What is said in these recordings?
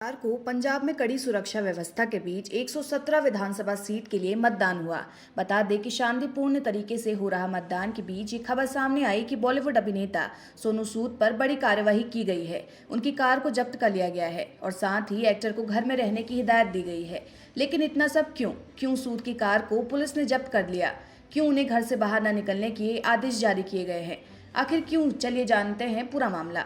बुधवार को पंजाब में कड़ी सुरक्षा व्यवस्था के बीच 117 विधानसभा सीट के लिए मतदान हुआ। बता दें कि शांतिपूर्ण तरीके से हो रहा मतदान के बीच ये खबर सामने आई कि बॉलीवुड अभिनेता सोनू सूद पर बड़ी कार्यवाही की गई है। उनकी कार को जब्त कर लिया गया है और साथ ही एक्टर को घर में रहने की हिदायत दी गई है। लेकिन इतना सब क्यों सूद की कार को पुलिस ने जब्त कर लिया? क्यों उन्हें घर से बाहर न निकलने के आदेश जारी किए गए हैं? आखिर क्यों, चलिए जानते हैं पूरा मामला।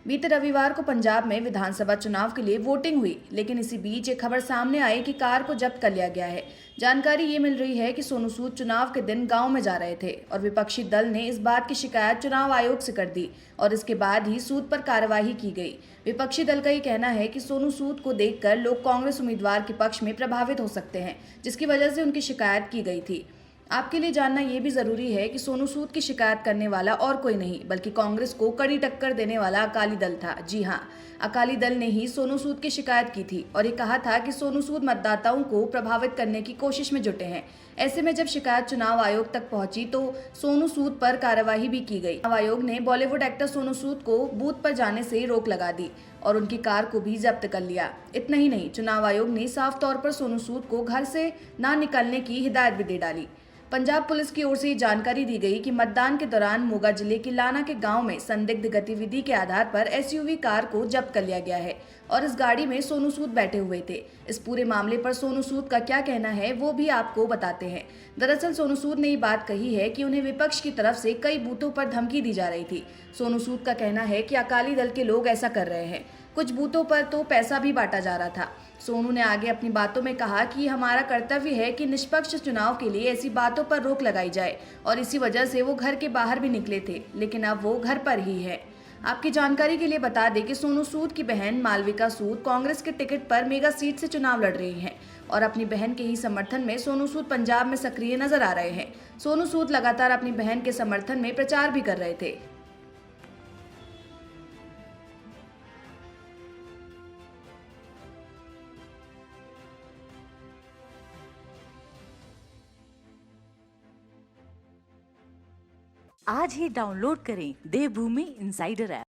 बीते रविवार को पंजाब में विधानसभा चुनाव के लिए वोटिंग हुई, लेकिन इसी बीच एक खबर सामने आई कि कार को जब्त कर लिया गया है। जानकारी ये मिल रही है कि सोनू सूद चुनाव के दिन गांव में जा रहे थे और विपक्षी दल ने इस बात की शिकायत चुनाव आयोग से कर दी और इसके बाद ही सूद पर कार्यवाही की गई। विपक्षी दल का ये कहना है कि सोनू सूद को देखकर लोग कांग्रेस उम्मीदवार के पक्ष में प्रभावित हो सकते हैं, जिसकी वजह से उनकी शिकायत की गई थी। आपके लिए जानना यह भी जरूरी है कि सोनू सूद की शिकायत करने वाला और कोई नहीं बल्कि कांग्रेस को कड़ी टक्कर देने वाला अकाली दल था। जी हां, अकाली दल ने ही सोनू सूद की शिकायत की थी और ये कहा था कि सोनू सूद मतदाताओं को प्रभावित करने की कोशिश में जुटे हैं। ऐसे में जब शिकायत चुनाव आयोग तक पहुंची तो सोनू सूद पर कार्यवाही भी की गई। चुनाव आयोग ने बॉलीवुड एक्टर सोनू सूद को बूथ पर जाने से रोक लगा दी और उनकी कार को भी जब्त कर लिया। इतना ही नहीं, चुनाव आयोग ने साफ तौर पर सोनू सूद को घर से ना निकलने की हिदायत भी दे डाली। पंजाब पुलिस की ओर से ये जानकारी दी गई कि मतदान के दौरान मोगा जिले के लाना के गांव में संदिग्ध गतिविधि के आधार पर एसयूवी कार को जब्त कर लिया गया है और इस गाड़ी में सोनू सूद बैठे हुए थे। इस पूरे मामले पर सोनू सूद का क्या कहना है वो भी आपको बताते हैं। दरअसल सोनू सूद ने ये बात कही है कि उन्हें विपक्ष की तरफ से कई बूथों पर धमकी दी जा रही थी। सोनू सूद का कहना है कि अकाली दल के लोग ऐसा कर रहे हैं, कुछ बूथों पर तो पैसा भी बांटा जा रहा था। सोनू ने आगे अपनी बातों में कहा कि हमारा कर्तव्य है कि निष्पक्ष चुनाव के लिए ऐसी बातों पर रोक लगाई जाए और इसी वजह से वो घर के बाहर भी निकले थे, लेकिन अब वो घर पर ही है। आपकी जानकारी के लिए बता दें कि सोनू सूद की बहन मालविका सूद कांग्रेस के टिकट पर मेगा सीट से चुनाव लड़ रही हैं और अपनी बहन के ही समर्थन में सोनू सूद पंजाब में सक्रिय नजर आ रहे हैं। सोनू सूद लगातार अपनी बहन के समर्थन में प्रचार भी कर रहे थे। आज ही डाउनलोड करें देवभूमि इंसाइडर ऐप।